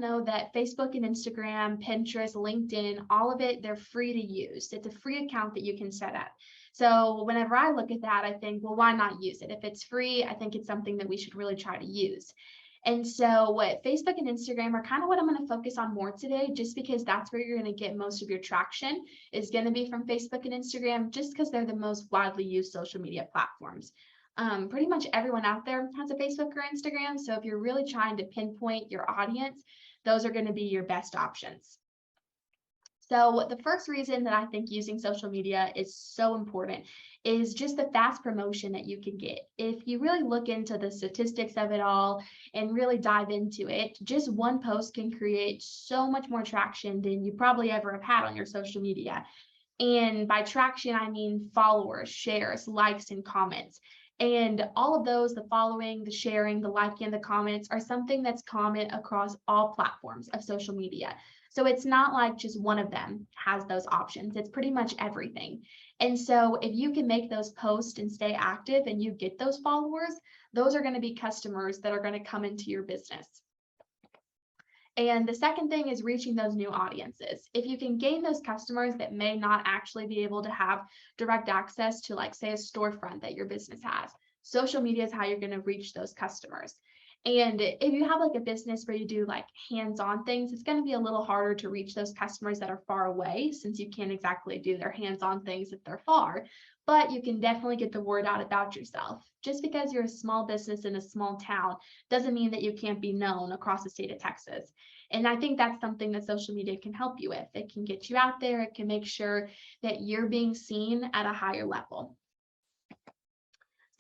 know that Facebook and Instagram, Pinterest, LinkedIn, all of it, they're free to use. It's a free account that you can set up. So whenever I look at that, I think, well, why not use it? If it's free, I think it's something that we should really try to use. And so what Facebook and Instagram are kind of what I'm going to focus on more today, just because that's where you're going to get most of your traction is going to be from Facebook and Instagram, just because they're the most widely used social media platforms. Pretty much everyone out there has a Facebook or Instagram. So if you're really trying to pinpoint your audience, those are going to be your best options. So the first reason that I think using social media is so important is just the fast promotion that you can get. If you really look into the statistics of it all and really dive into it, just one post can create so much more traction than you probably ever have had on your social media. And by traction, I mean followers, shares, likes, and comments. And all of those, the following, the sharing, the liking, and the comments are something that's common across all platforms of social media. So it's not like just one of them has those options. It's pretty much everything. And so if you can make those posts and stay active and you get those followers, those are going to be customers that are going to come into your business. And the second thing is reaching those new audiences. If you can gain those customers that may not actually be able to have direct access to, like, say, a storefront that your business has, social media is how you're going to reach those customers. And if you have like a business where you do like hands-on things, it's going to be a little harder to reach those customers that are far away, since you can't exactly do their hands-on things if they're far. But you can definitely get the word out about yourself. Just because you're a small business in a small town doesn't mean that you can't be known across the state of Texas. And I think that's something that social media can help you with. It can get you out there. It can make sure that you're being seen at a higher level.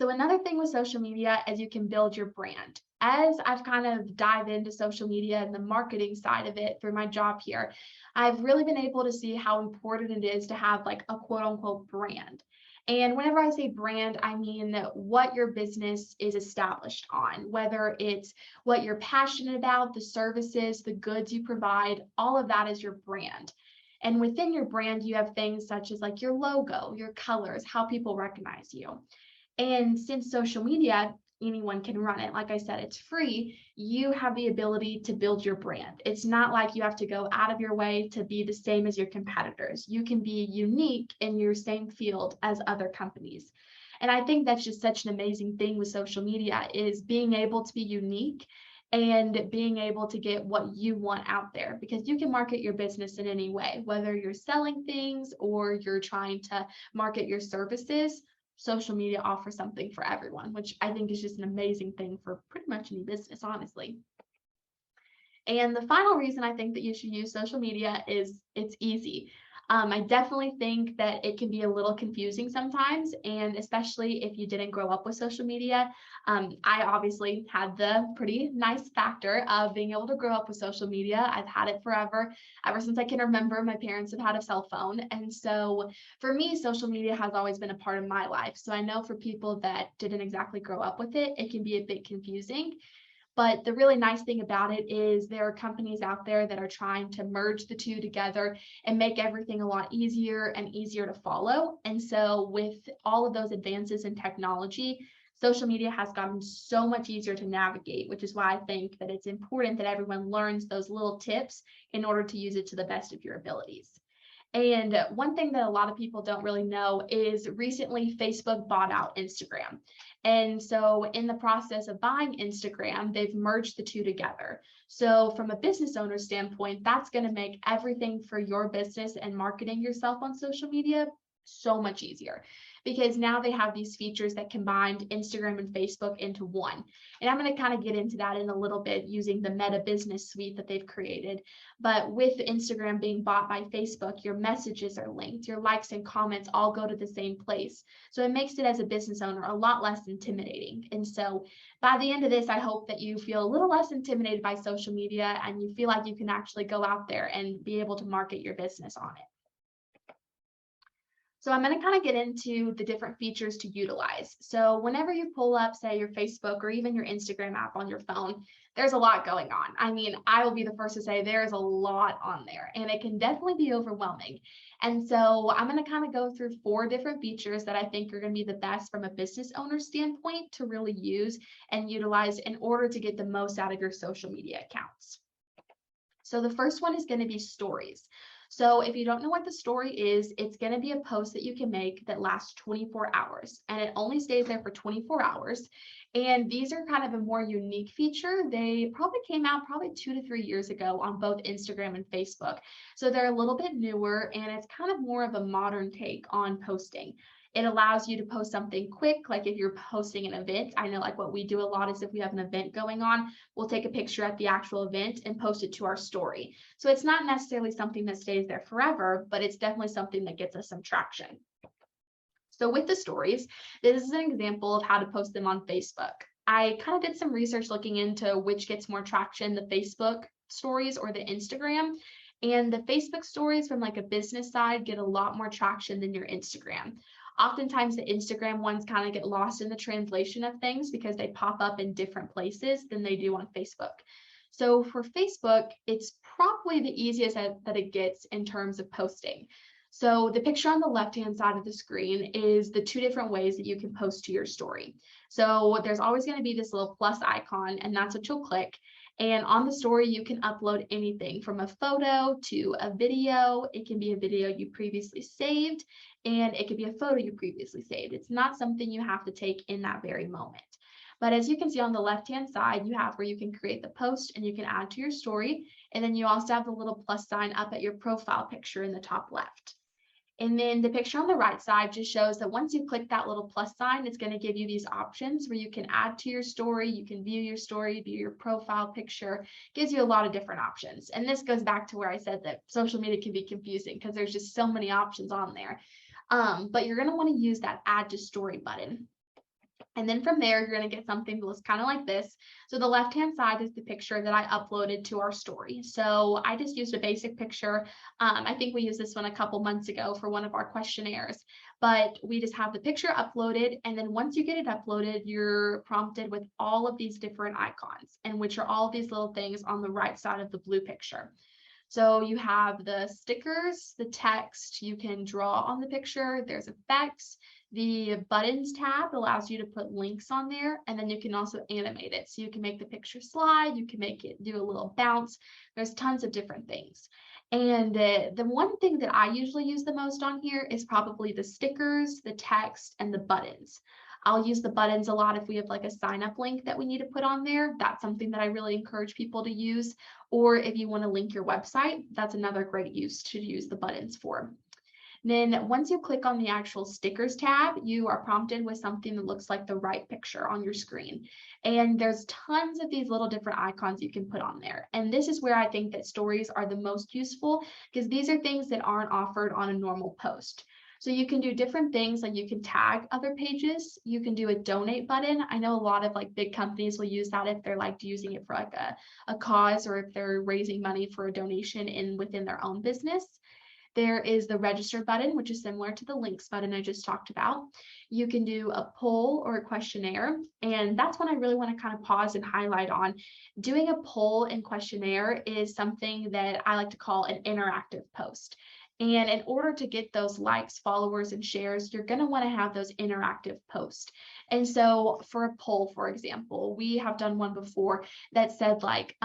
So another thing with social media is you can build your brand. As I've kind of dived into social media and the marketing side of it through my job here, I've really been able to see how important it is to have like a quote unquote brand. And whenever I say brand, I mean what your business is established on, whether it's what you're passionate about, the services, the goods you provide, all of that is your brand. And within your brand, you have things such as like your logo, your colors, how people recognize you. And since social media, anyone can run it, like I said, it's free, you have the ability to build your brand. It's not like you have to go out of your way to be the same as your competitors. You can be unique in your same field as other companies. And I think that's just such an amazing thing with social media, is being able to be unique and being able to get what you want out there, because you can market your business in any way, whether you're selling things or you're trying to market your services. Social media offers something for everyone, which I think is just an amazing thing for pretty much any business, honestly. And the final reason I think that you should use social media is it's easy. I definitely think that it can be a little confusing sometimes, and especially if you didn't grow up with social media. I obviously had the pretty nice factor of being able to grow up with social media. I've had it forever. Ever since I can remember, my parents have had a cell phone. And so for me, social media has always been a part of my life. So I know for people that didn't exactly grow up with it, it can be a bit confusing. But the really nice thing about it is there are companies out there that are trying to merge the two together and make everything a lot easier and easier to follow. And so with all of those advances in technology, social media has gotten so much easier to navigate, which is why I think that it's important that everyone learns those little tips in order to use it to the best of your abilities. And one thing that a lot of people don't really know is recently Facebook bought out Instagram. And so in the process of buying Instagram, they've merged the two together. So from a business owner standpoint, that's going to make everything for your business and marketing yourself on social media so much easier, because now they have these features that combined Instagram and Facebook into one. And I'm going to kind of get into that in a little bit using the Meta Business Suite that they've created. But with Instagram being bought by Facebook, your messages are linked, your likes and comments all go to the same place. So it makes it, as a business owner, a lot less intimidating. And so by the end of this, I hope that you feel a little less intimidated by social media and you feel like you can actually go out there and be able to market your business on it. So I'm going to kind of get into the different features to utilize. So whenever you pull up, say, your Facebook or even your Instagram app on your phone, there's a lot going on. I mean, I will be the first to say there's a lot on there, and it can definitely be overwhelming. And so I'm going to kind of go through 4 different features that I think are going to be the best from a business owner standpoint to really use and utilize in order to get the most out of your social media accounts. So the first one is going to be stories. So if you don't know what the story is, it's going to be a post that you can make that lasts 24 hours, and it only stays there for 24 hours. And these are kind of a more unique feature. They probably came out probably 2 to 3 years ago on both Instagram and Facebook. So they're a little bit newer, and it's kind of more of a modern take on posting. It allows you to post something quick, like if you're posting an event. I know like what we do a lot is if we have an event going on, we'll take a picture at the actual event and post it to our story. So it's not necessarily something that stays there forever, but it's definitely something that gets us some traction. So with the stories, this is an example of how to post them on Facebook. I kind of did some research looking into which gets more traction, the Facebook stories or the Instagram. And the Facebook stories from like a business side get a lot more traction than your Instagram. Oftentimes the Instagram ones kind of get lost in the translation of things because they pop up in different places than they do on Facebook. So for Facebook, it's probably the easiest that it gets in terms of posting. So the picture on the left-hand side of the screen is the two different ways that you can post to your story. So there's always going to be this little plus icon, and that's what you'll click. And on the story, you can upload anything from a photo to a video. It can be a video you previously saved, and it could be a photo you previously saved. It's not something you have to take in that very moment. But as you can see on the left-hand side, you have where you can create the post and you can add to your story. And then you also have the little plus sign up at your profile picture in the top left. And then the picture on the right side just shows that once you click that little plus sign, it's going to give you these options where you can add to your story, you can view your story, view your profile picture. It gives you a lot of different options. And this goes back to where I said that social media can be confusing because there's just so many options on there. But you're going to want to use that add to story button. And then from there, you're going to get something that looks kind of like this. So the left-hand side is the picture that I uploaded to our story. So I just used a basic picture. I think we used this one a couple months ago for one of our questionnaires, but we just have the picture uploaded. And then once you get it uploaded, you're prompted with all of these different icons, and which are all these little things on the right side of the blue picture. So you have the stickers, the text, you can draw on the picture, there's effects. The buttons tab allows you to put links on there, and then you can also animate it. So you can make the picture slide, you can make it do a little bounce. There's tons of different things. And the one thing that I usually use the most on here is probably the stickers, the text, and the buttons. I'll use the buttons a lot if we have like a sign up link that we need to put on there. That's something that I really encourage people to use. Or if you want to link your website, that's another great use to use the buttons for. Then once you click on the actual stickers tab, you are prompted with something that looks like the right picture on your screen. And there's tons of these little different icons you can put on there. And this is where I think that stories are the most useful because these are things that aren't offered on a normal post. So you can do different things, like you can tag other pages. You can do a donate button. I know a lot of like big companies will use that if they're like using it for like a cause, or if they're raising money for a donation within their own business. There is the register button, which is similar to the links button I just talked about. You can do a poll or a questionnaire, and that's when I really want to kind of pause and highlight on. Doing a poll and questionnaire is something that I like to call an interactive post. And in order to get those likes, followers, and shares, you're going to want to have those interactive posts. And so for a poll, for example, we have done one before that said like,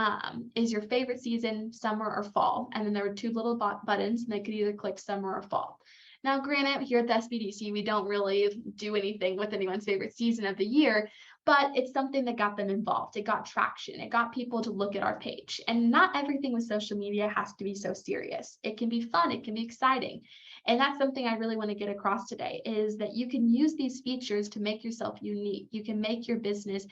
is your favorite season summer or fall? And then there were two little buttons, and they could either click summer or fall. Now, granted, here at the SBDC, we don't really do anything with anyone's favorite season of the year, but it's something that got them involved. It got traction. It got people to look at our page. And not everything with social media has to be so serious. It can be fun. It can be exciting. And that's something I really want to get across today, is that you can use these features to make yourself unique. You can make your business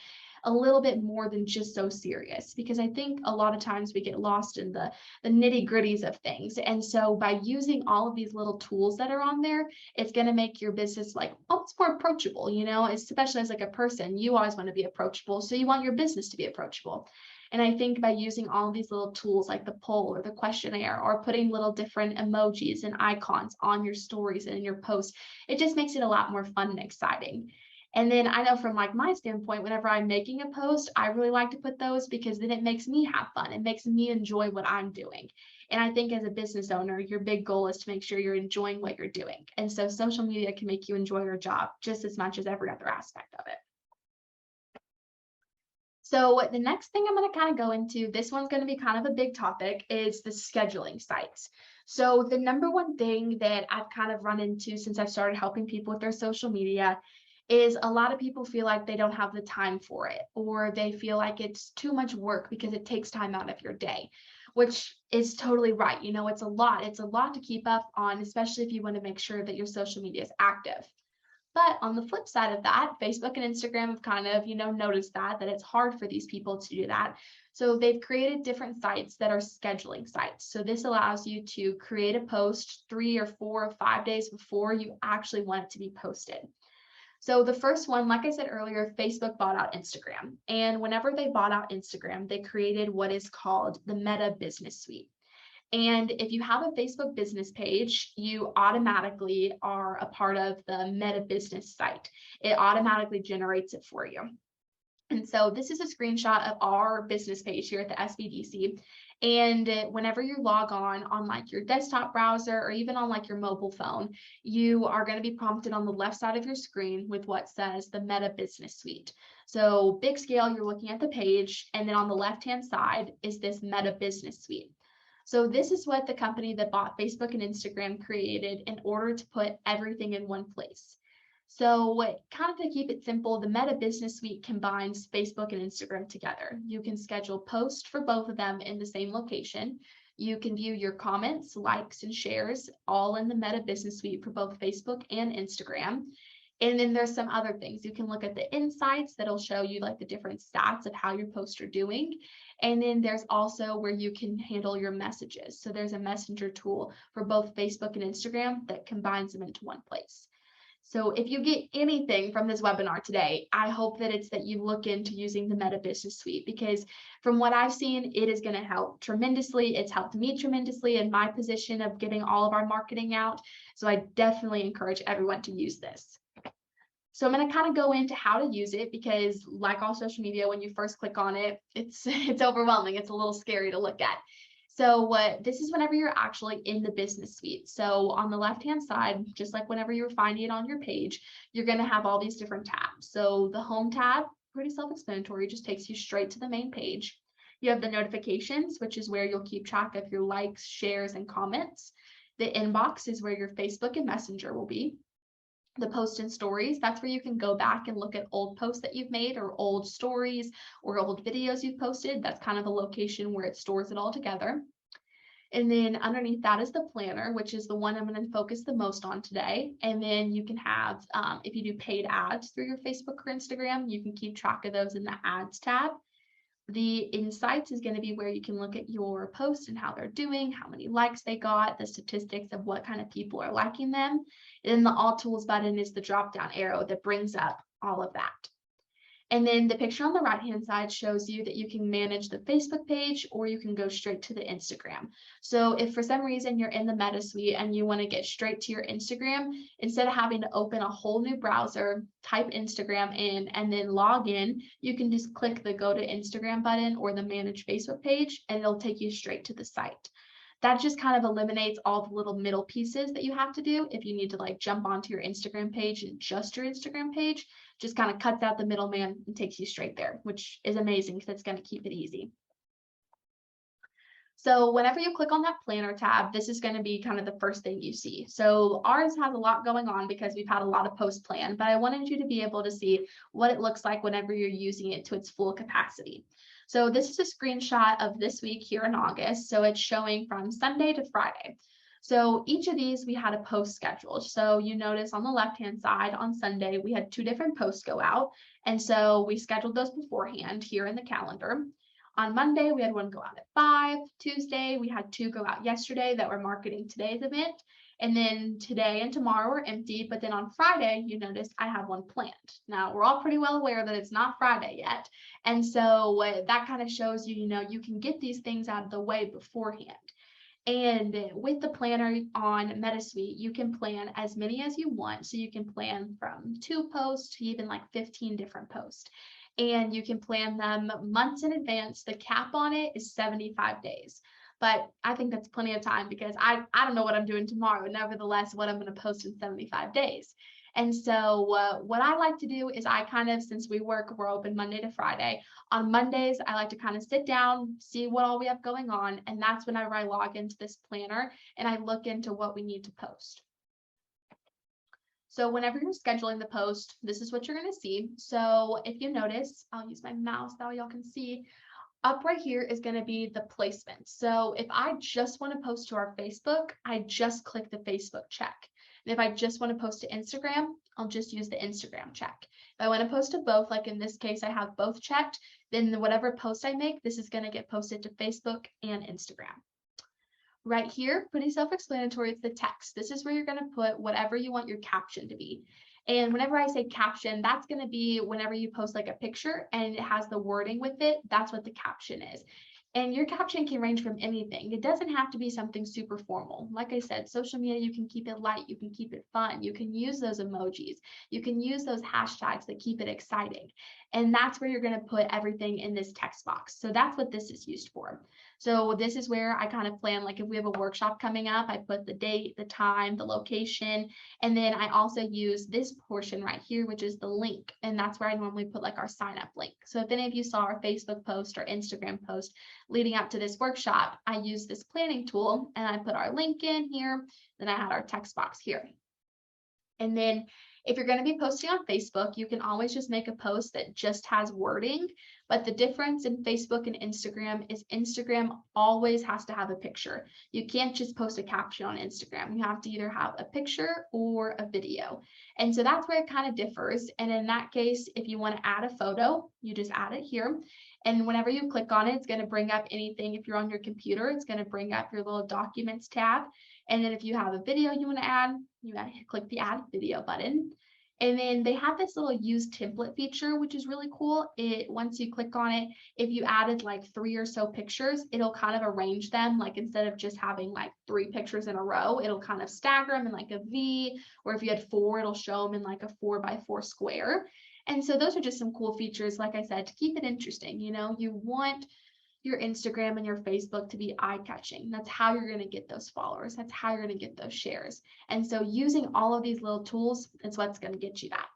a little bit more than just so serious, because I think a lot of times we get lost in the nitty gritties of things. And so by using all of these little tools that are on there, it's going to make your business like almost more approachable, you know, especially as like a person, you always want to be approachable. So you want your business to be approachable. And I think by using all of these little tools like the poll or the questionnaire, or putting little different emojis and icons on your stories and in your posts, it just makes it a lot more fun and exciting. And then I know from like my standpoint, whenever I'm making a post, I really like to put those because then it makes me have fun. It makes me enjoy what I'm doing. And I think as a business owner, your big goal is to make sure you're enjoying what you're doing. And so social media can make you enjoy your job just as much as every other aspect of it. So the next thing I'm going to kind of go into, this one's going to be kind of a big topic, is the scheduling sites. So the number one thing that I've kind of run into since I've started helping people with their social media is a lot of people feel like they don't have the time for it, or they feel like it's too much work because it takes time out of your day, which is totally right. You know, it's a lot. It's a lot to keep up on, especially if you want to make sure that your social media is active. But on the flip side of that, Facebook and Instagram have kind of, noticed that it's hard for these people to do that. So they've created different sites that are scheduling sites. So this allows you to create a post 3 or 4 or 5 days before you actually want it to be posted. So the first one, like I said earlier, Facebook bought out Instagram. And whenever they bought out Instagram, they created what is called the Meta Business Suite. And if you have a Facebook business page, you automatically are a part of the Meta Business site. It automatically generates it for you. And so this is a screenshot of our business page here at the SBDC. And whenever you log on like your desktop browser or even on like your mobile phone, you are going to be prompted on the left side of your screen with what says the Meta Business Suite. So big scale, you're looking at the page, and then on the left-hand side is this Meta Business Suite. So this is what the company that bought Facebook and Instagram created in order to put everything in one place. So kind of to keep it simple, the Meta Business Suite combines Facebook and Instagram together. You can schedule posts for both of them in the same location. You can view your comments, likes, and shares all in the Meta Business Suite for both Facebook and Instagram. And then there's some other things. You can look at the insights that'll show you like the different stats of how your posts are doing. And then there's also where you can handle your messages. So there's a messenger tool for both Facebook and Instagram that combines them into one place. So if you get anything from this webinar today, I hope that it's that you look into using the Meta Business Suite, because from what I've seen, it is going to help tremendously. It's helped me tremendously in my position of getting all of our marketing out. So I definitely encourage everyone to use this. So I'm going to kind of go into how to use it, because like all social media, when you first click on it, it's overwhelming. It's a little scary to look at. So this is whenever you're actually in the business suite. So on the left-hand side, just like whenever you're finding it on your page, you're going to have all these different tabs. So the home tab, pretty self-explanatory, just takes you straight to the main page. You have the notifications, which is where you'll keep track of your likes, shares, and comments. The inbox is where your Facebook and Messenger will be. The post and stories, that's where you can go back and look at old posts that you've made, or old stories or old videos you've posted. That's kind of a location where it stores it all together. And then underneath that is the planner, which is the one I'm going to focus the most on today. And then you can have, if you do paid ads through your Facebook or Instagram, you can keep track of those in the ads tab. The insights is going to be where you can look at your posts and how they're doing, how many likes they got, the statistics of what kind of people are liking them. And then the all tools button is the drop down arrow that brings up all of that. And then the picture on the right hand side shows you that you can manage the Facebook page, or you can go straight to the Instagram. So if for some reason you're in the Meta Suite and you want to get straight to your Instagram, instead of having to open a whole new browser, type Instagram in, and then log in, you can just click the go to Instagram button or the manage Facebook page, and it'll take you straight to the site. That just kind of eliminates all the little middle pieces that you have to do if you need to like jump onto your Instagram page and just your Instagram page. Just kind of cuts out the middleman and takes you straight there, which is amazing because it's going to keep it easy. So whenever you click on that planner tab, this is going to be kind of the first thing you see. So ours has a lot going on because we've had a lot of posts planned, but I wanted you to be able to see what it looks like whenever you're using it to its full capacity. So this is a screenshot of this week here in August. So it's showing from Sunday to Friday. So each of these we had a post scheduled. So you notice on the left-hand side on Sunday, we had 2 different posts go out. And so we scheduled those beforehand here in the calendar. On Monday, we had one go out at 5. Tuesday, we had 2 go out yesterday that were marketing today's event. And then today and tomorrow are empty. But then on Friday, you notice I have one planned. Now, we're all pretty well aware that it's not Friday yet. And so that kind of shows you, you can get these things out of the way beforehand. And with the planner on MetaSuite, you can plan as many as you want. So you can plan from 2 posts to even like 15 different posts. And you can plan them months in advance. The cap on it is 75 days. But I think that's plenty of time because I don't know what I'm doing tomorrow. Nevertheless, what I'm going to post in 75 days. And so what I like to do is since we're open Monday to Friday, on Mondays, I like to kind of sit down, see what all we have going on. And that's whenever I log into this planner and I look into what we need to post. So whenever you're scheduling the post, this is what you're going to see. So if you notice, I'll use my mouse now, y'all can see. Up right here is going to be the placement. So if I just want to post to our Facebook, I just click the Facebook check. And if I just want to post to Instagram, I'll just use the Instagram check. If I want to post to both, like in this case, I have both checked, then whatever post I make, this is going to get posted to Facebook and Instagram. Right here, pretty self-explanatory, it's the text. This is where you're going to put whatever you want your caption to be. And whenever I say caption, that's going to be whenever you post like a picture and it has the wording with it, that's what the caption is. And your caption can range from anything. It doesn't have to be something super formal. Like I said, social media, you can keep it light, you can keep it fun, you can use those emojis, you can use those hashtags that keep it exciting. And that's where you're going to put everything in this text box. So that's what this is used for. So this is where I kind of plan, like if we have a workshop coming up, I put the date, the time, the location, and then I also use this portion right here, which is the link. And that's where I normally put like our sign up link. So if any of you saw our Facebook post or Instagram post leading up to this workshop, I use this planning tool and I put our link in here. Then I had our text box here. And then if you're going to be posting on Facebook, you can always just make a post that just has wording. But the difference in Facebook and Instagram is Instagram always has to have a picture. You can't just post a caption on Instagram. You have to either have a picture or a video. And so that's where it kind of differs. And in that case, if you want to add a photo, you just add it here. And whenever you click on it, it's going to bring up anything. If you're on your computer, it's going to bring up your little documents tab. And then if you have a video you want to add, click the add video button. And then they have this little use template feature, which is really cool. Once you click on it, if you added like 3 or so pictures, it'll kind of arrange them. Like instead of just having like 3 pictures in a row, it'll kind of stagger them in like a V, or if you had 4, it'll show them in like a 4x4 square. And so those are just some cool features, like I said, to keep it interesting. You know, you want your Instagram and your Facebook to be eye-catching. That's how you're going to get those followers. That's how you're going to get those shares. And so using all of these little tools is what's going to get you that.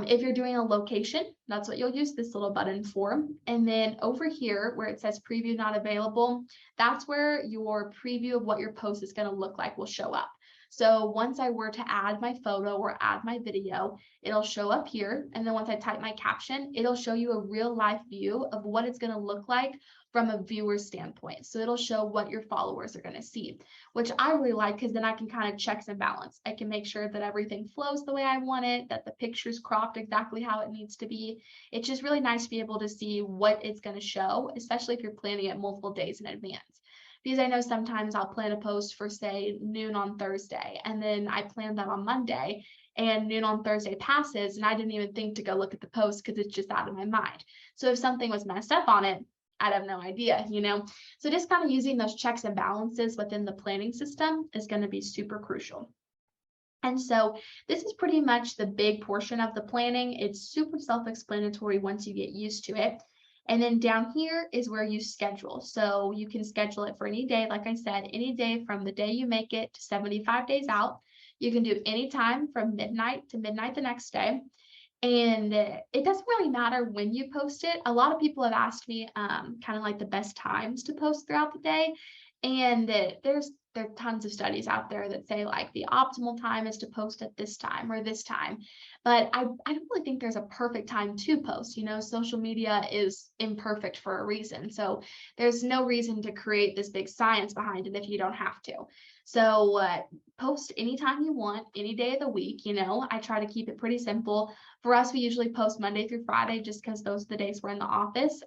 If you're doing a location, that's what you'll use this little button for. And then over here where it says preview not available, that's where your preview of what your post is going to look like will show up. So once I were to add my photo or add my video, it'll show up here. And then once I type my caption, it'll show you a real life view of what it's going to look like from a viewer standpoint. So it'll show what your followers are going to see, which I really like because then I can kind of check and balance. I can make sure that everything flows the way I want it, that the picture's cropped exactly how it needs to be. It's just really nice to be able to see what it's going to show, especially if you're planning it multiple days in advance. Because I know sometimes I'll plan a post for, say, noon on Thursday, and then I plan that on Monday, and noon on Thursday passes, and I didn't even think to go look at the post because it's just out of my mind. So if something was messed up on it, I'd have no idea, you know? So just kind of using those checks and balances within the planning system is going to be super crucial. And so this is pretty much the big portion of the planning. It's super self-explanatory once you get used to it. And then down here is where you schedule. So you can schedule it for any day. Like I said, any day from the day you make it to 75 days out. You can do any time from midnight to midnight the next day. And it doesn't really matter when you post it. A lot of people have asked me kind of like the best times to post throughout the day. And there are tons of studies out there that say like the optimal time is to post at this time or this time. But I don't really think there's a perfect time to post. You know, social media is imperfect for a reason. So there's no reason to create this big science behind it if you don't have to. So post anytime you want, any day of the week. You know, I try to keep it pretty simple. For us, we usually post Monday through Friday just because those are the days we're in the office.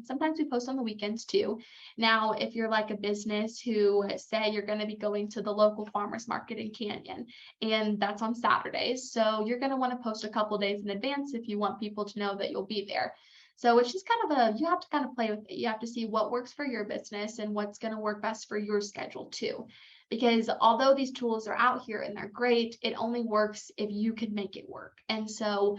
Sometimes we post on the weekends too. Now, if you're like a business who say you're going to be going to the local farmers market in Canyon, and that's on Saturdays, so you're going to want to post a couple days in advance if you want people to know that you'll be there. So it's just kind of you have to kind of play with it. You have to see what works for your business and what's going to work best for your schedule too. Because although these tools are out here and they're great, it only works if you can make it work. And so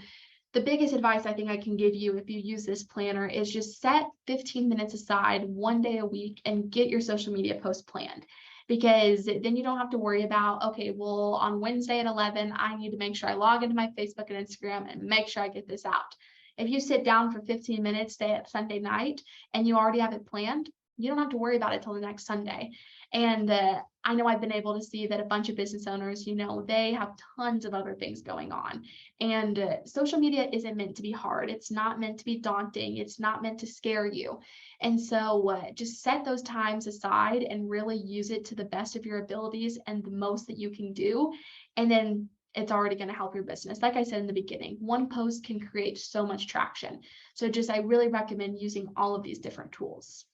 the biggest advice I think I can give you if you use this planner is just set 15 minutes aside 1 day a week and get your social media post planned. because then you don't have to worry about, okay, well, on Wednesday at 11, I need to make sure I log into my Facebook and Instagram and make sure I get this out. If you sit down for 15 minutes, say at Sunday night, and you already have it planned, you don't have to worry about it till the next Sunday. And I know I've been able to see that a bunch of business owners, they have tons of other things going on. And social media isn't meant to be hard. It's not meant to be daunting. It's not meant to scare you. And so just set those times aside and really use it to the best of your abilities and the most that you can do. And then it's already going to help your business. Like I said in the beginning, one post can create so much traction. So I really recommend using all of these different tools.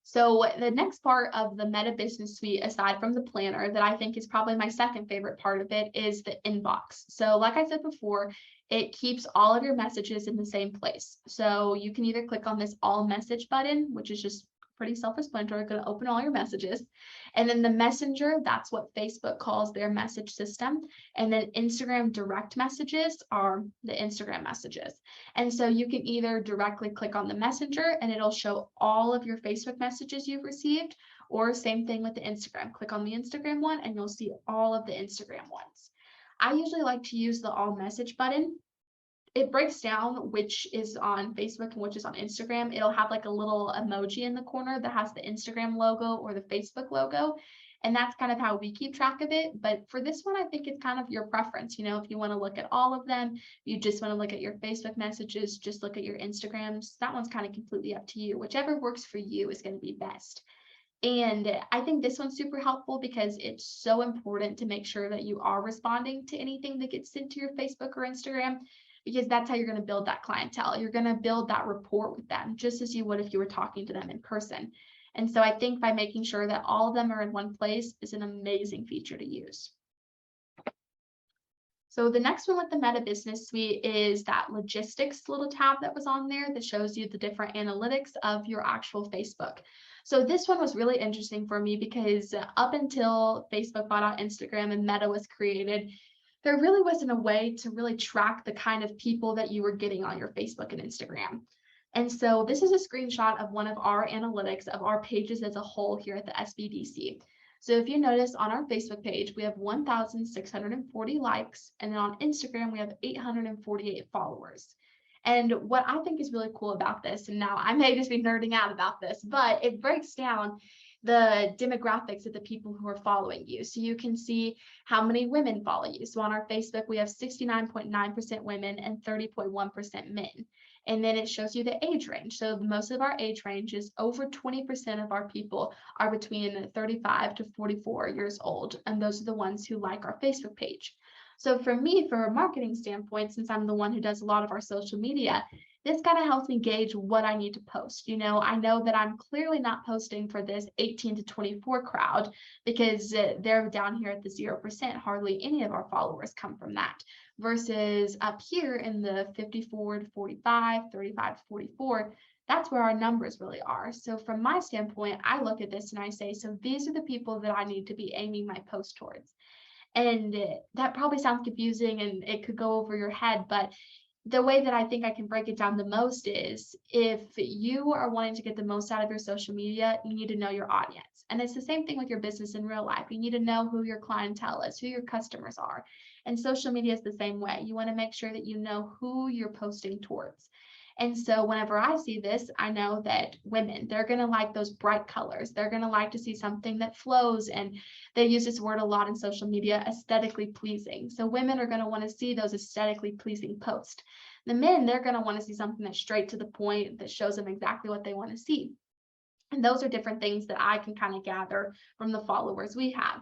So the next part of the Meta Business Suite, aside from the planner, that I think is probably my second favorite part of it, is the inbox. So like I said before, it keeps all of your messages in the same place. So you can either click on this all message button, which is just pretty self-explanatory, going to open all your messages. And then the messenger, that's what Facebook calls their message system. And then Instagram direct messages are the Instagram messages. And so you can either directly click on the messenger and it'll show all of your Facebook messages you've received, or same thing with the Instagram. Click on the Instagram one and you'll see all of the Instagram ones. I usually like to use the all message button. It breaks down which is on Facebook and which is on Instagram. It'll have like a little emoji in the corner that has the Instagram logo or the Facebook logo. And that's kind of how we keep track of it. But for this one, I think it's kind of your preference. If you want to look at all of them, you just want to look at your Facebook messages, just look at your Instagrams. That one's kind of completely up to you. Whichever works for you is going to be best. And I think this one's super helpful because it's so important to make sure that you are responding to anything that gets sent to your Facebook or Instagram, because that's how you're going to build that clientele. You're going to build that rapport with them just as you would if you were talking to them in person. And so I think by making sure that all of them are in one place is an amazing feature to use. So the next one with the Meta Business Suite is that logistics little tab that was on there that shows you the different analytics of your actual Facebook. So this one was really interesting for me because up until Facebook bought out Instagram and Meta was created, there really wasn't a way to really track the kind of people that you were getting on your Facebook and Instagram. And so this is a screenshot of one of our analytics of our pages as a whole here at the SBDC. So if you notice on our Facebook page, we have 1,640 likes, and then on Instagram, we have 848 followers. And what I think is really cool about this, and now I may just be nerding out about this, but it breaks down the demographics of the people who are following you. So you can see how many women follow you. So on our Facebook, we have 69.9% women and 30.1% men. And then it shows you the age range. So most of our age range is over 20% of our people are between 35 to 44 years old. And those are the ones who like our Facebook page. So for me, from a marketing standpoint, since I'm the one who does a lot of our social media, this kind of helps me gauge what I need to post. I know that I'm clearly not posting for this 18 to 24 crowd because they're down here at the 0%. Hardly any of our followers come from that. Versus up here in the 54 to 45, 35 to 44, that's where our numbers really are. So from my standpoint, I look at this and I say, so these are the people that I need to be aiming my post towards. And that probably sounds confusing and it could go over your head, but the way that I think I can break it down the most is if you are wanting to get the most out of your social media, you need to know your audience. And it's the same thing with your business in real life. You need to know who your clientele is, who your customers are. And social media is the same way. You want to make sure that you know who you're posting towards. And so whenever I see this, I know that women, they're going to like those bright colors. They're going to like to see something that flows. And they use this word a lot in social media, aesthetically pleasing. So women are going to want to see those aesthetically pleasing posts. The men, they're going to want to see something that's straight to the point that shows them exactly what they want to see. And those are different things that I can kind of gather from the followers we have.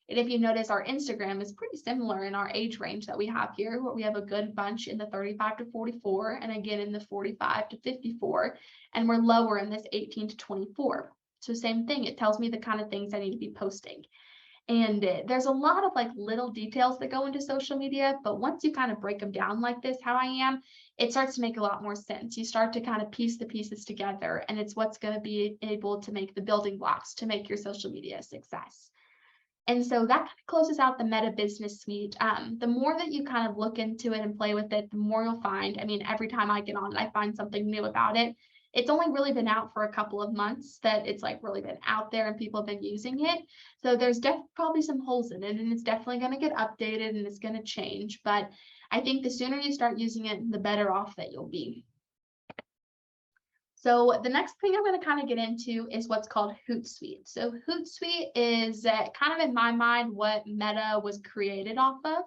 And if you notice, our Instagram is pretty similar in our age range that we have here, where we have a good bunch in the 35 to 44, and again in the 45 to 54, and we're lower in this 18 to 24. So same thing, it tells me the kind of things I need to be posting. And there's a lot of like little details that go into social media, but once you kind of break them down like this, how I am, it starts to make a lot more sense. You start to kind of piece the pieces together, and it's what's going to be able to make the building blocks to make your social media a success. And so that kind of closes out the Meta Business Suite. The more that you kind of look into it and play with it, the more you'll find. I mean, every time I get on it, I find something new about it. It's only really been out for a couple of months that it's like really been out there and people have been using it. So there's probably some holes in it, and it's definitely going to get updated and it's going to change. But I think the sooner you start using it, the better off that you'll be. So the next thing I'm going to kind of get into is what's called Hootsuite. So Hootsuite is kind of in my mind what Meta was created off of.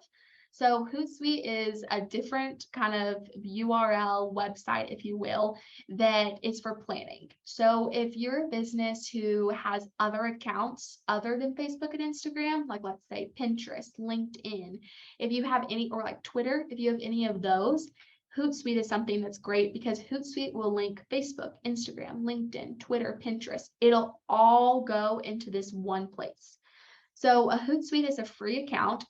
So Hootsuite is a different kind of URL website, if you will, that is for planning. So if you're a business who has other accounts other than Facebook and Instagram, like let's say Pinterest, LinkedIn, if you have any, or like Twitter, if you have any of those, Hootsuite is something that's great because Hootsuite will link Facebook, Instagram, LinkedIn, Twitter, Pinterest. It'll all go into this one place. So a Hootsuite is a free account.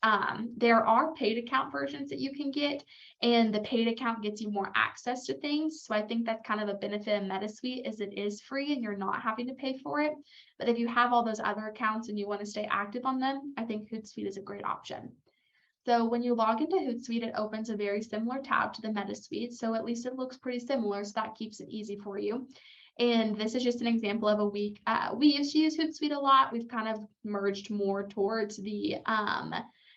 There are paid account versions that you can get, and the paid account gets you more access to things. So I think that's kind of a benefit of MetaSuite is it is free and you're not having to pay for it. But if you have all those other accounts and you want to stay active on them, I think Hootsuite is a great option. So when you log into Hootsuite, it opens a very similar tab to the MetaSuite. So at least it looks pretty similar, so that keeps it easy for you. And this is just an example of a week. We used to use Hootsuite a lot. We've kind of merged more towards the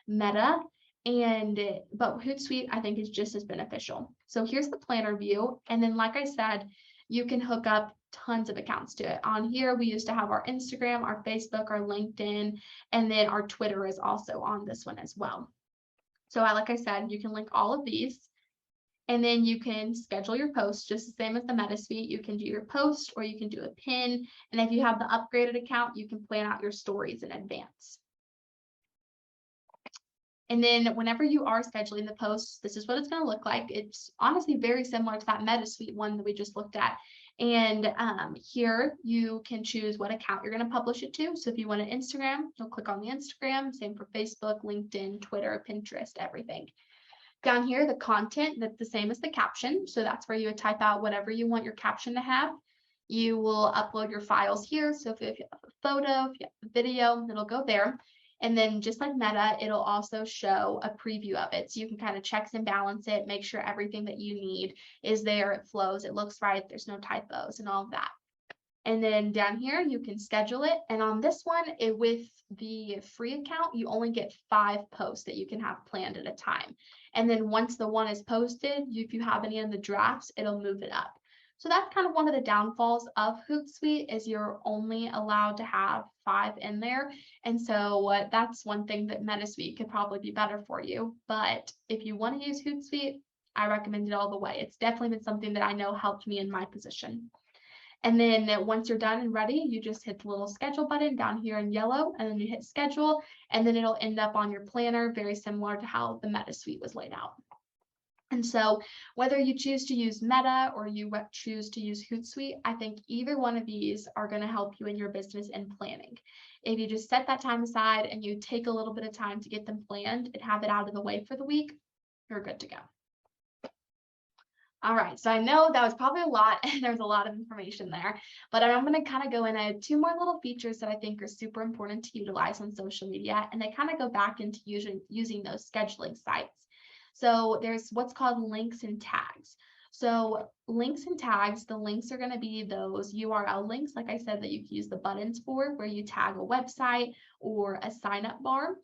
Meta, but Hootsuite I think is just as beneficial. So here's the planner view, and then like I said, you can hook up tons of accounts to it. On here, we used to have our Instagram, our Facebook, our LinkedIn, and then our Twitter is also on this one as well. So like I said, you can link all of these, and then you can schedule your posts just the same as the MetaSuite. You can do your post or you can do a pin. And if you have the upgraded account, you can plan out your stories in advance. And then whenever you are scheduling the posts, this is what it's going to look like. It's honestly very similar to that MetaSuite one that we just looked at. And here you can choose what account you're going to publish it to. So if you want an Instagram, you'll click on the Instagram, same for Facebook, LinkedIn, Twitter, Pinterest, everything. Down here, the content, that's the same as the caption. So that's where you would type out whatever you want your caption to have. You will upload your files here. So if you have a photo, if you have a video, it'll go there. And then just like Meta, it'll also show a preview of it. So you can kind of checks and balance it, make sure everything that you need is there, it flows, it looks right, there's no typos and all of that. And then down here, you can schedule it. And on this one, with the free account, you only get 5 posts that you can have planned at a time. And then once the one is posted, if you have any in the drafts, it'll move it up. So that's kind of one of the downfalls of Hootsuite is you're only allowed to have 5 in there. And so that's one thing that MetaSuite could probably be better for you. But if you want to use Hootsuite, I recommend it all the way. It's definitely been something that I know helped me in my position. And then once you're done and ready, you just hit the little schedule button down here in yellow, and then you hit schedule, and then it'll end up on your planner, very similar to how the MetaSuite was laid out. And so whether you choose to use Meta or you choose to use Hootsuite, I think either one of these are going to help you in your business and planning. If you just set that time aside and you take a little bit of time to get them planned and have it out of the way for the week, you're good to go. All right, so I know that was probably a lot and there's a lot of information there, but I'm going to kind of go into 2 more little features that I think are super important to utilize on social media, and they kind of go back into using those scheduling sites. So there's what's called links and tags. So links and tags, the links are going to be those URL links, like I said, that you can use the buttons for, where you tag a website or a sign up bar.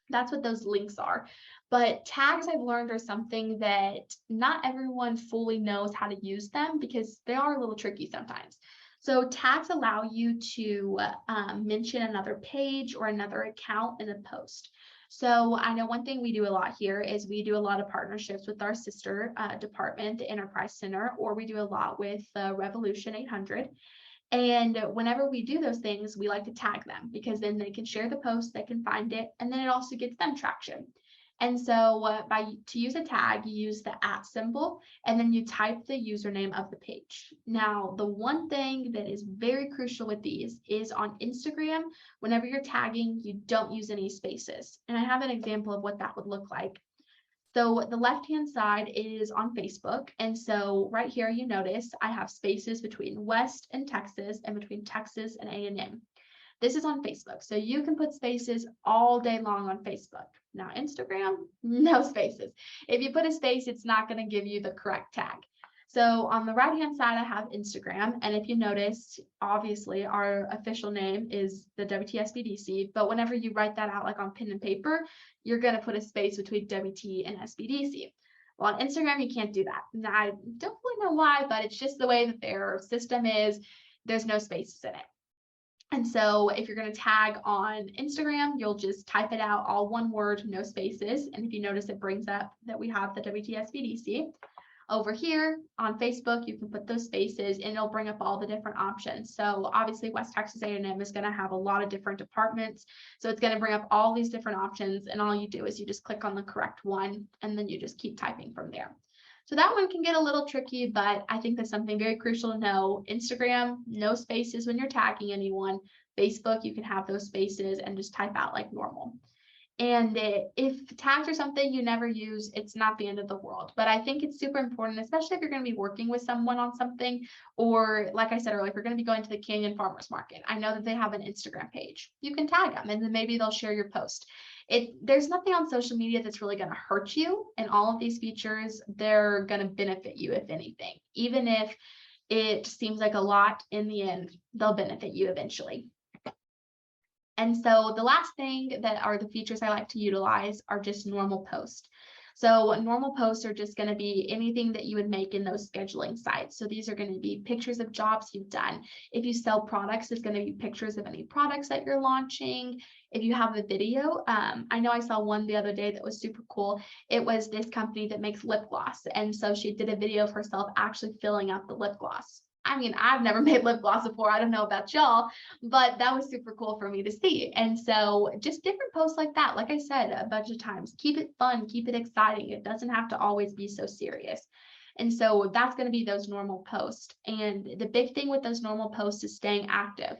That's what those links are. But tags, I've learned, are something that not everyone fully knows how to use them because they are a little tricky sometimes. So tags allow you to mention another page or another account in a post. So I know one thing we do a lot here is we do a lot of partnerships with our sister department, the Enterprise Center, or we do a lot with Revolution 800. And whenever we do those things, we like to tag them because then they can share the post, they can find it, and then it also gets them traction. And so to use a tag, you use the @ symbol, and then you type the username of the page. Now, the one thing that is very crucial with these is on Instagram, whenever you're tagging, you don't use any spaces. And I have an example of what that would look like. So the left-hand side is on Facebook. And so right here, you notice I have spaces between West and Texas and between Texas and A&M. This is on Facebook. So you can put spaces all day long on Facebook. Now, Instagram, no spaces. If you put a space, it's not going to give you the correct tag. So on the right-hand side, I have Instagram. And if you notice, obviously our official name is the WT but whenever you write that out like on pen and paper, you're going to put a space between WT and SBDC. Well, on Instagram, you can't do that. And I don't really know why, but it's just the way that their system is. There's no spaces in it. And so if you're going to tag on Instagram, you'll just type it out, all one word, no spaces. And if you notice, it brings up that we have the WTSBDC. Over here on Facebook, you can put those spaces and it'll bring up all the different options. So obviously West Texas A&M is going to have a lot of different departments. So it's going to bring up all these different options. And all you do is you just click on the correct one and then you just keep typing from there. So that one can get a little tricky, but I think that's something very crucial to know. Instagram, no spaces when you're tagging anyone. Facebook, you can have those spaces and just type out like normal. And if tags are something you never use, it's not the end of the world. But I think it's super important, especially if you're going to be working with someone on something, or like I said earlier, if you're going to be going to the Canyon Farmers Market, I know that they have an Instagram page. You can tag them and then maybe they'll share your post. There's nothing on social media that's really going to hurt you. And all of these features, they're going to benefit you, if anything. Even if it seems like a lot, in the end, they'll benefit you eventually. And so the last thing that are the features I like to utilize are just normal posts. So normal posts are just going to be anything that you would make in those scheduling sites. So these are going to be pictures of jobs you've done. If you sell products, it's going to be pictures of any products that you're launching. If you have a video, I know I saw one the other day that was super cool. It was this company that makes lip gloss. And so she did a video of herself actually filling out the lip gloss. I mean, I've never made lip gloss before. I don't know about y'all, but that was super cool for me to see. And so just different posts like that, like I said a bunch of times, keep it fun, keep it exciting. It doesn't have to always be so serious. And so that's going to be those normal posts. And the big thing with those normal posts is staying active.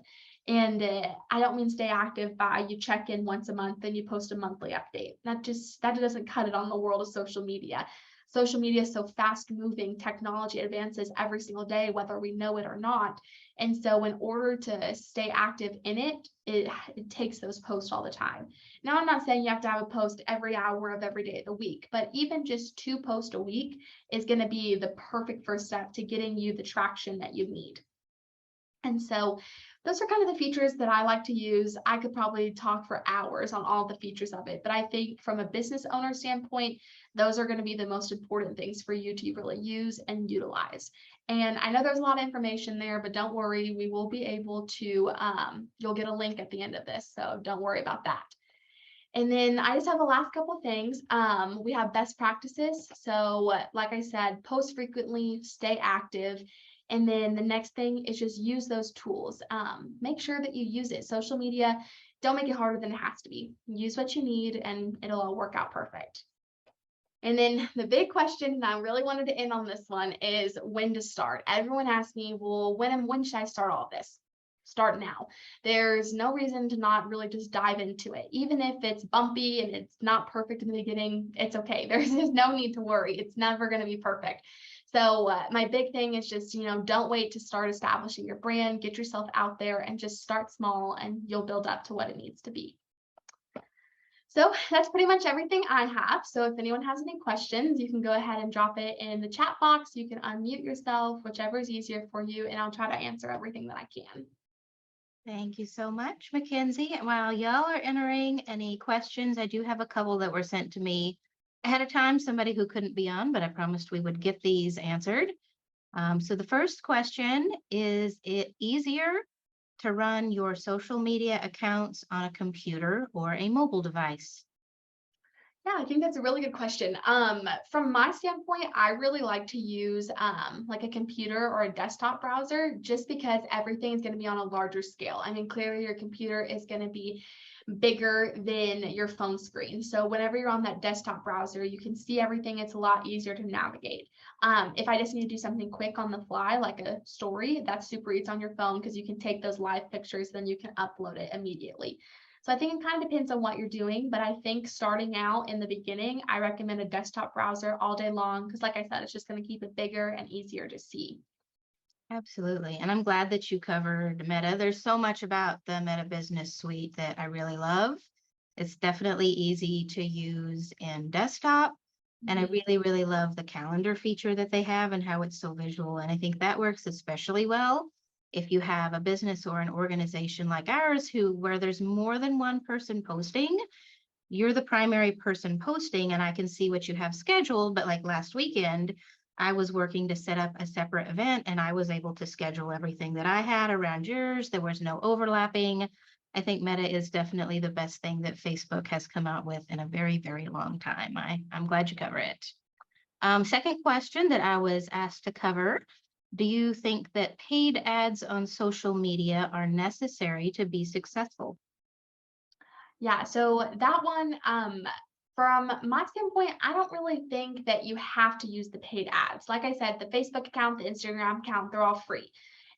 And I don't mean stay active by you check in once a month and you post a monthly update. That doesn't cut it on the world of social media. Social media is so fast moving, technology advances every single day, whether we know it or not. And so in order to stay active in it, it takes those posts all the time. Now, I'm not saying you have to have a post every hour of every day of the week, but even just 2 posts a week is going to be the perfect first step to getting you the traction that you need. And so those are kind of the features that I like to use. I could probably talk for hours on all the features of it, but I think from a business owner standpoint, those are going to be the most important things for you to really use and utilize. And I know there's a lot of information there, but don't worry, we will be able to, you'll get a link at the end of this, so don't worry about that. And then I just have the last couple things. We have best practices. So like I said, post frequently, stay active. And then the next thing is just use those tools. Make sure that you use it. Social media, don't make it harder than it has to be. Use what you need and it'll all work out perfect. And then the big question, and I really wanted to end on this one, is when to start. Everyone asks me, well, when should I start all this? Start now. There's no reason to not really just dive into it. Even if it's bumpy and it's not perfect in the beginning, it's okay. There's just no need to worry. It's never going to be perfect. So my big thing is just, don't wait to start establishing your brand. Get yourself out there and just start small and you'll build up to what it needs to be. So that's pretty much everything I have. So if anyone has any questions, you can go ahead and drop it in the chat box. You can unmute yourself, whichever is easier for you, and I'll try to answer everything that I can. Thank you so much, Mackenzie. While y'all are entering any questions, I do have a couple that were sent to me ahead of time, somebody who couldn't be on, but I promised we would get these answered. So the first question, is it easier to run your social media accounts on a computer or a mobile device? Yeah, I think that's a really good question. From my standpoint, I really like to use like a computer or a desktop browser just because everything is going to be on a larger scale. I mean, clearly your computer is going to be bigger than your phone screen. So whenever you're on that desktop browser, you can see everything. It's a lot easier to navigate. If I just need to do something quick on the fly, like a story, that's super easy on your phone because you can take those live pictures, then you can upload it immediately. So I think it kind of depends on what you're doing, but I think starting out in the beginning, I recommend a desktop browser all day long because like I said, it's just going to keep it bigger and easier to see. Absolutely. And I'm glad that you covered Meta. There's so much about the Meta Business Suite that I really love. It's definitely easy to use in desktop. And I Mhm. really, really love the calendar feature that they have and how it's so visual. And I think that works especially well if you have a business or an organization like ours where there's more than one person posting. You're the primary person posting and I can see what you have scheduled. But like last weekend, I was working to set up a separate event and I was able to schedule everything that I had around yours. There was no overlapping. I think Meta is definitely the best thing that Facebook has come out with in a very, very long time. I'm glad you cover it. Second question that I was asked to cover. Do you think that paid ads on social media are necessary to be successful? Yeah, so that one, from my standpoint, I don't really think that you have to use the paid ads. Like I said, the Facebook account, the Instagram account, they're all free.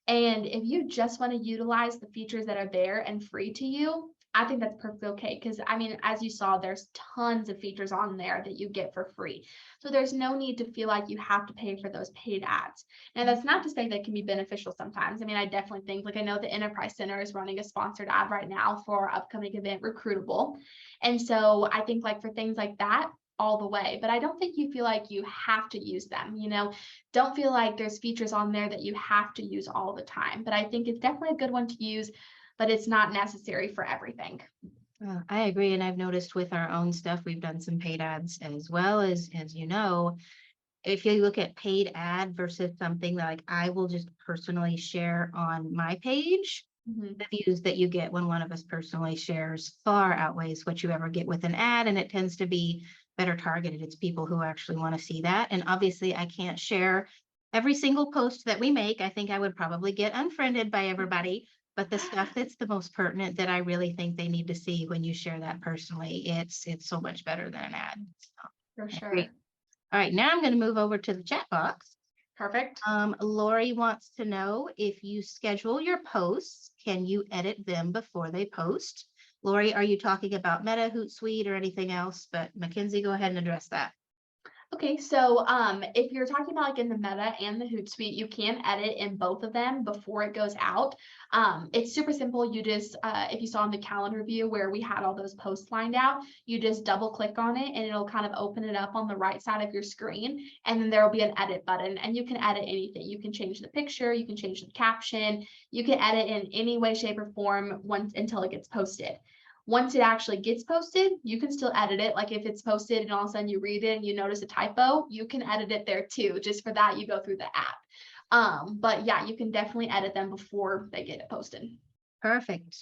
And if you just want to utilize the features that are there and free to you, I think that's perfectly okay. Because I mean, as you saw, there's tons of features on there that you get for free. So there's no need to feel like you have to pay for those paid ads. And that's not to say that can be beneficial sometimes. I mean, I definitely think, like, I know the Enterprise Center is running a sponsored ad right now for our upcoming event, Recruitable. And so I think, like, for things like that, all the way. But I don't think you feel like you have to use them. Don't feel like there's features on there that you have to use all the time. But I think it's definitely a good one to use, but it's not necessary for everything. I agree. And I've noticed with our own stuff, we've done some paid ads as well as you know, if you look at paid ad versus something that like I will just personally share on my page, Mhm. the views that you get when one of us personally shares far outweighs what you ever get with an ad. And it tends to be better targeted. It's people who actually want to see that. And obviously I can't share every single post that we make. I think I would probably get unfriended by everybody. But the stuff that's the most pertinent that I really think they need to see when you share that personally, it's so much better than an ad. So For I agree. sure. All right, now I'm going to move over to the chat box. Perfect. Lori wants to know if you schedule your posts, can you edit them before they post? Lori, are you talking about Meta, Hootsuite, or anything else? But Mackenzie, go ahead and address that. Okay, so if you're talking about like in the Meta and the Hootsuite, you can edit in both of them before it goes out. It's super simple. You just, if you saw in the calendar view where we had all those posts lined out, you just double click on it and it'll kind of open it up on the right side of your screen. And then there will be an edit button and you can edit anything. You can change the picture, you can change the caption, you can edit in any way, shape, or form once until it gets posted. Once it actually gets posted, you can still edit it. Like if it's posted and all of a sudden you read it and you notice a typo, you can edit it there too. Just for that, you go through the app. But yeah, you can definitely edit them before they get it posted. Perfect.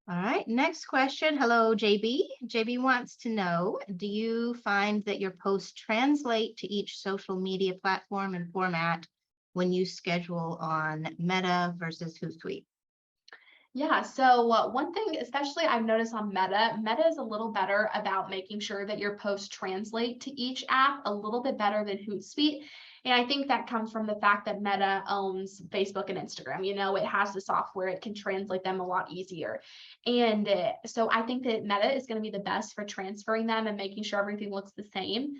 All right, next question. Hello, JB. JB wants to know, do you find that your posts translate to each social media platform and format when you schedule on Meta versus Hootsuite? Yeah, so one thing, especially I've noticed on Meta is a little better about making sure that your posts translate to each app a little bit better than Hootsuite. And I think that comes from the fact that Meta owns Facebook and Instagram. It has the software, it can translate them a lot easier. And so I think that Meta is going to be the best for transferring them and making sure everything looks the same.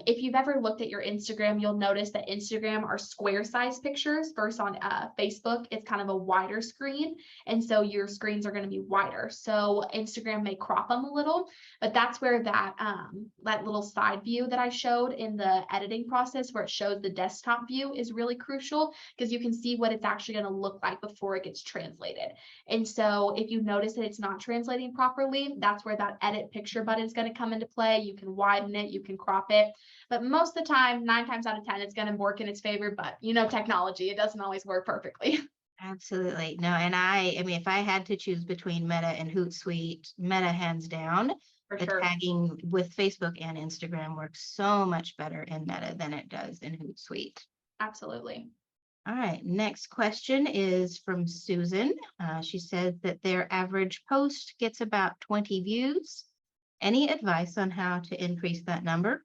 If you've ever looked at your Instagram, you'll notice that Instagram are square size pictures versus on Facebook, it's kind of a wider screen. And so your screens are going to be wider. So Instagram may crop them a little, but that's where that little side view that I showed in the editing process where it shows the desktop view is really crucial because you can see what it's actually going to look like before it gets translated. And so if you notice that it's not translating properly, that's where that edit picture button is going to come into play. You can widen it, you can crop it. But most of the time, 9 times out of 10, it's going to work in its favor. But technology, it doesn't always work perfectly. Absolutely. No, and I mean, if I had to choose between Meta and Hootsuite, Meta hands down. For The sure. tagging with Facebook and Instagram works so much better in Meta than it does in Hootsuite. Absolutely. All right, next question is from Susan. She says that their average post gets about 20 views. Any advice on how to increase that number?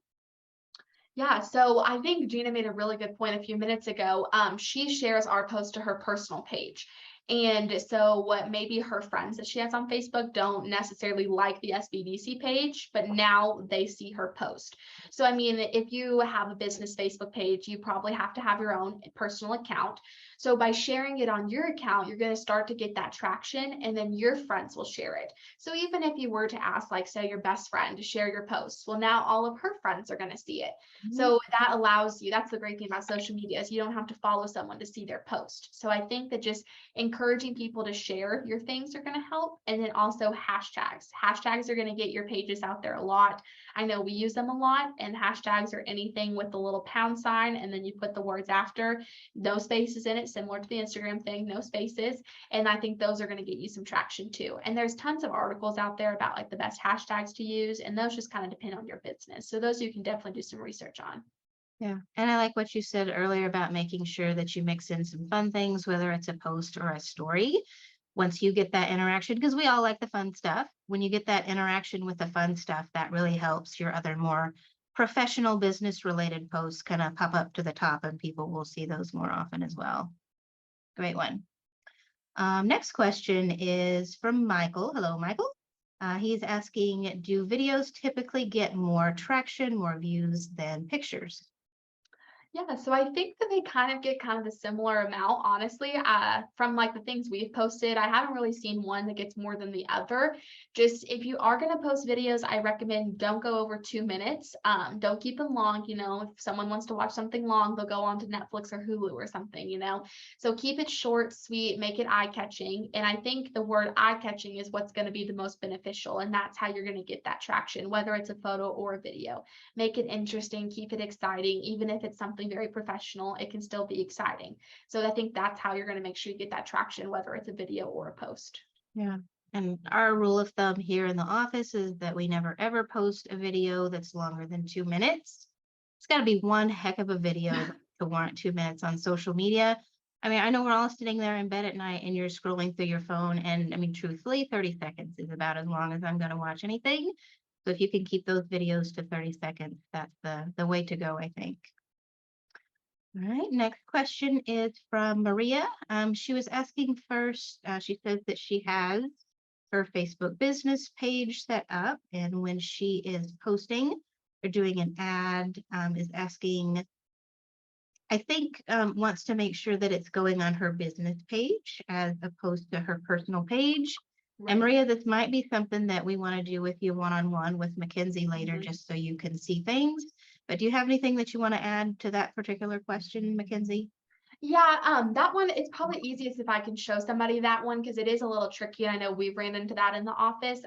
Yeah, so I think Gina made a really good point a few minutes ago. She shares our post to her personal page. And so what maybe her friends that she has on Facebook don't necessarily like the SBDC page, but now they see her post. So, I mean, if you have a business Facebook page, you probably have to have your own personal account. So by sharing it on your account, you're going to start to get that traction, and then your friends will share it. So even if you were to ask, like, say, your best friend to share your posts, well, now all of her friends are going to see it. So that allows you, that's the great thing about social media, is you don't have to follow someone to see their post. So I think that just encouraging people to share your things are going to help. And then also hashtags. Hashtags are going to get your pages out there a lot. I know we use them a lot, and hashtags are anything with the little pound sign, and then you put the words after, no spaces in it, similar to the Instagram thing, no spaces. And I think those are going to get you some traction too. And there's tons of articles out there about like the best hashtags to use, and those just kind of depend on your business. So those you can definitely do some research on. Yeah, and I like what you said earlier about making sure that you mix in some fun things, whether it's a post or a story. Once you get that interaction, because we all like the fun stuff, when you get that interaction with the fun stuff, that really helps your other more professional business related posts kind of pop up to the top, and people will see those more often as well. Great one. Next question is from Michael. Hello, Michael. He's asking, do videos typically get more traction, more views than pictures? Yeah, so I think that they kind of get kind of a similar amount, honestly. From like the things we've posted, I haven't really seen one that gets more than the other. Just if you are going to post videos, I recommend don't go over 2 minutes. Don't keep them long. If someone wants to watch something long, they'll go on to Netflix or Hulu or something. So keep it short, sweet, make it eye-catching. And I think the word eye-catching is what's going to be the most beneficial. And that's how you're going to get that traction, whether it's a photo or a video. Make it interesting, keep it exciting, even if it's something very professional, it can still be exciting. So I think that's how you're going to make sure you get that traction, whether it's a video or a post. Yeah. And our rule of thumb here in the office is that we never ever post a video that's longer than 2 minutes. It's got to be one heck of a video to warrant 2 minutes on social media. I mean, I know we're all sitting there in bed at night and you're scrolling through your phone. And I mean, truthfully, 30 seconds is about as long as I'm going to watch anything. So if you can keep those videos to 30 seconds, that's the way to go, I think. All right, next question is from Maria. She was asking first, she says that she has her Facebook business page set up, and when she is posting or doing an ad, is asking, I think, wants to make sure that it's going on her business page as opposed to her personal page. And Maria, this might be something that we want to do with you one-on-one with Mackenzie later, just so you can see things. But do you have anything that you want to add to that particular question, Mackenzie? Yeah, that one, it's probably easiest if I can show somebody that one because it is a little tricky. I know we ran into that in the office.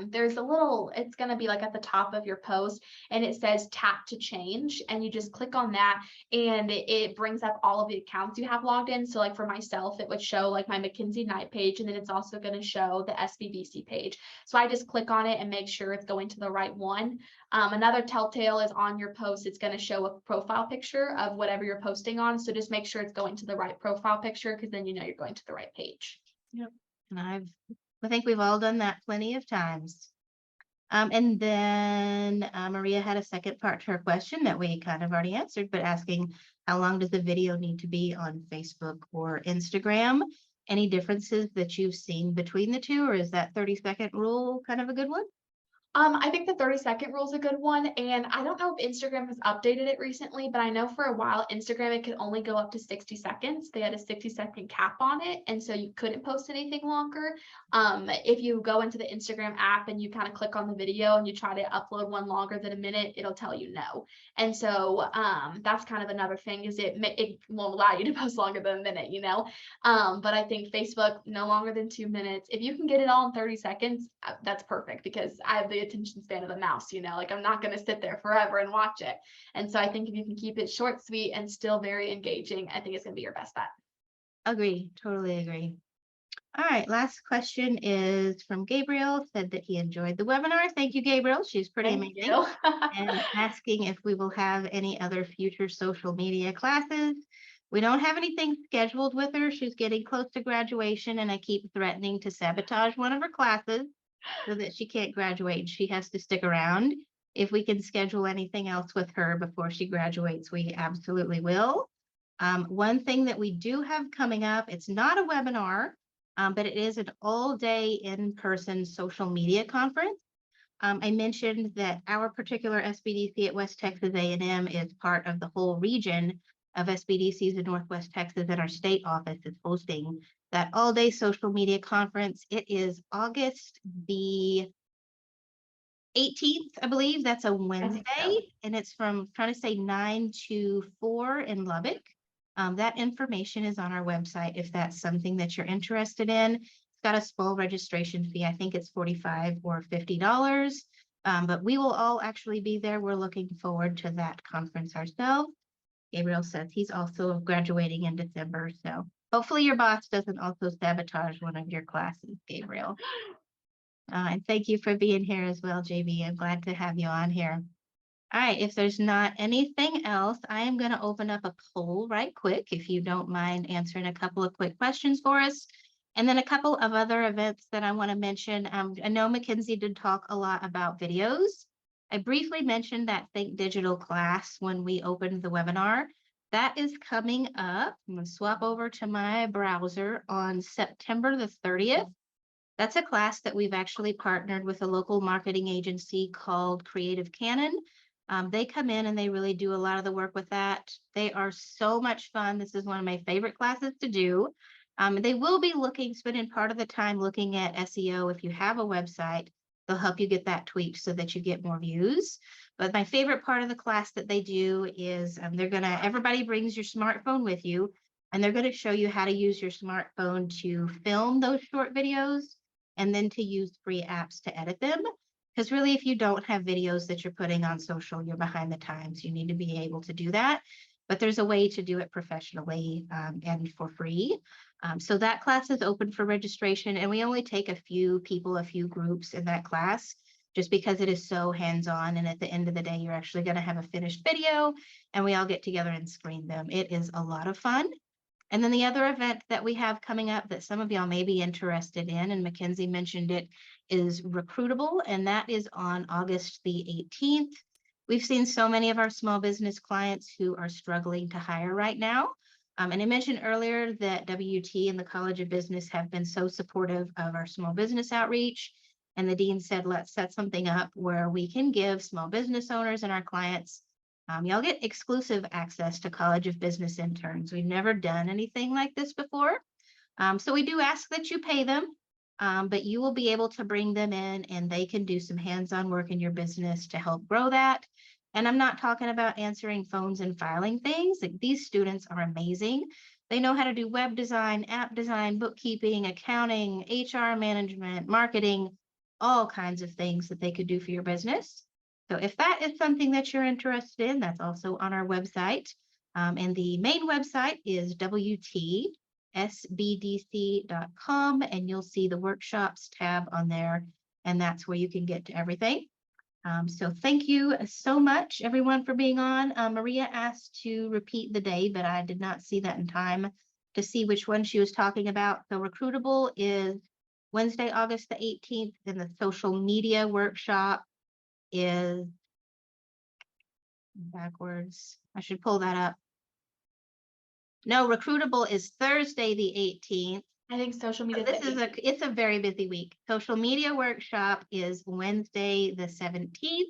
There's a little, it's going to be like at the top of your post, and it says tap to change, and you just click on that, and it brings up all of the accounts you have logged in. So like for myself, it would show like my Mackenzie Knight page, and then it's also going to show the SBDC page. So I just click on it and make sure it's going to the right one. Another telltale is on your post, it's going to show a profile picture of whatever you're posting on. So just make sure it's going to the right profile picture, because then you know you're going to the right page. Yep. And I think we've all done that plenty of times. And then Maria had a second part to her question that we kind of already answered, but asking how long does the video need to be on Facebook or Instagram? Any differences that you've seen between the two, or is that 30-second rule kind of a good one? I think the 30-second rule is a good one. And I don't know if Instagram has updated it recently, but I know for a while, Instagram, it could only go up to 60 seconds. They had a 60-second cap on it. And so you couldn't post anything longer. If you go into the Instagram app and you kind of click on the video and you try to upload one longer than a minute, it'll tell you no. And so that's kind of another thing, is it won't allow you to post longer than a minute. But I think Facebook, no longer than 2 minutes. If you can get it all in 30 seconds, that's perfect, because I have the attention span of a mouse, like I'm not going to sit there forever and watch it. And so I think if you can keep it short, sweet, and still very engaging, I think it's going to be your best bet. Agree, totally agree. All right, last question is from Gabriel, said that he enjoyed the webinar. Thank you, Gabriel. She's pretty amazing. And asking if we will have any other future social media classes. We don't have anything scheduled with her. She's getting close to graduation, and I keep threatening to sabotage one of her classes so that she can't graduate. She has to stick around. If we can schedule anything else with her before she graduates, we absolutely will. One thing that we do have coming up, it's not a webinar, but it is an all-day in-person social media conference. I mentioned that our particular SBDC at West Texas A&M is part of the whole region of SBDCs in Northwest Texas, and our state office is hosting that all-day social media conference. It is August the 18th, I believe. That's a I think Wednesday, so. and it's from, trying to say 9 to 4 in Lubbock. That information is on our website if that's something that you're interested in. It's got a small registration fee. I think it's $45 or $50. But we will all actually be there. We're looking forward to that conference ourselves. Gabriel says he's also graduating in December, so hopefully your boss doesn't also sabotage one of your classes, Gabriel. And thank you for being here as well, JB. I'm glad to have you on here. All right, if there's not anything else, I am going to open up a poll right quick, if you don't mind answering a couple of quick questions for us. And then a couple of other events that I want to mention. I know Mackenzie did talk a lot about videos. I briefly mentioned that Think Digital class when we opened the webinar. That is coming up. I'm going to swap over to my browser on September the 30th. That's a class that we've actually partnered with a local marketing agency called Creative Canon. They come in and they really do a lot of the work with that. They are so much fun. This is one of my favorite classes to do. They will be spending part of the time looking at SEO. If you have a website, they'll help you get that tweaked so that you get more views. But my favorite part of the class that they do is everybody brings your smartphone with you, and they're gonna show you how to use your smartphone to film those short videos and then to use free apps to edit them. Because really, if you don't have videos that you're putting on social, you're behind the times. You need to be able to do that. But there's a way to do it professionally and for free. So that class is open for registration, and we only take a few people, a few groups in that class, just because it is so hands-on. And at the end of the day, you're actually going to have a finished video, and we all get together and screen them. It is a lot of fun. And then the other event that we have coming up that some of y'all may be interested in, and Mackenzie mentioned it, is Recruitable, and that is on August the 18th. We've seen so many of our small business clients who are struggling to hire right now. And I mentioned earlier that WT and the College of Business have been so supportive of our small business outreach. And the dean said, let's set something up where we can give small business owners and our clients, y'all get exclusive access to College of Business interns. We've never done anything like this before. So we do ask that you pay them, but you will be able to bring them in and they can do some hands-on work in your business to help grow that. And I'm not talking about answering phones and filing things. Like, these students are amazing. They know how to do web design, app design, bookkeeping, accounting, HR management, marketing, all kinds of things that they could do for your business. So if that is something that you're interested in, that's also on our website. And the main website is WTSBDC.com, and you'll see the workshops tab on there, and that's where you can get to everything. So thank you so much, everyone, for being on. Maria asked to repeat the day, but I did not see that in time to see which one she was talking about. So Recruitable is Wednesday, August the 18th, and the social media workshop is backwards. I should pull that up. No, Recruitable is Thursday the 18th. I think social media. It's a very busy week. Social media workshop is Wednesday the 17th.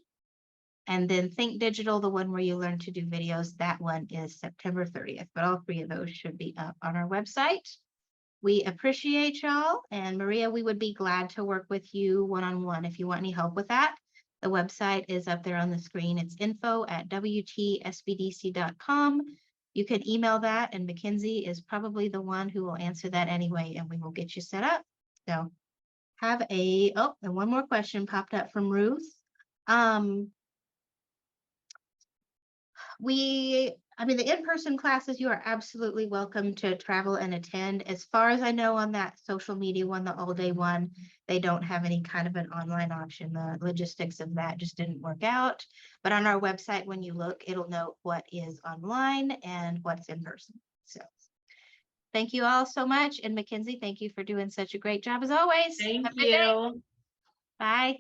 And then Think Digital, the one where you learn to do videos, that one is September 30th. But all three of those should be up on our website. We appreciate y'all. And Maria, we would be glad to work with you one-on-one if you want any help with that. The website is up there on the screen. It's info@WTSBDC.com. You can email that, and Mackenzie is probably the one who will answer that anyway, and we will get you set up. So and one more question popped up from Ruth. The in-person classes, you are absolutely welcome to travel and attend. As far as I know, on that social media one, the all-day one, they don't have any kind of an online option. The logistics of that just didn't work out. But on our website, when you look, it'll note what is online and what's in person. So thank you all so much. And Mackenzie, thank you for doing such a great job as always. Thank you. Bye.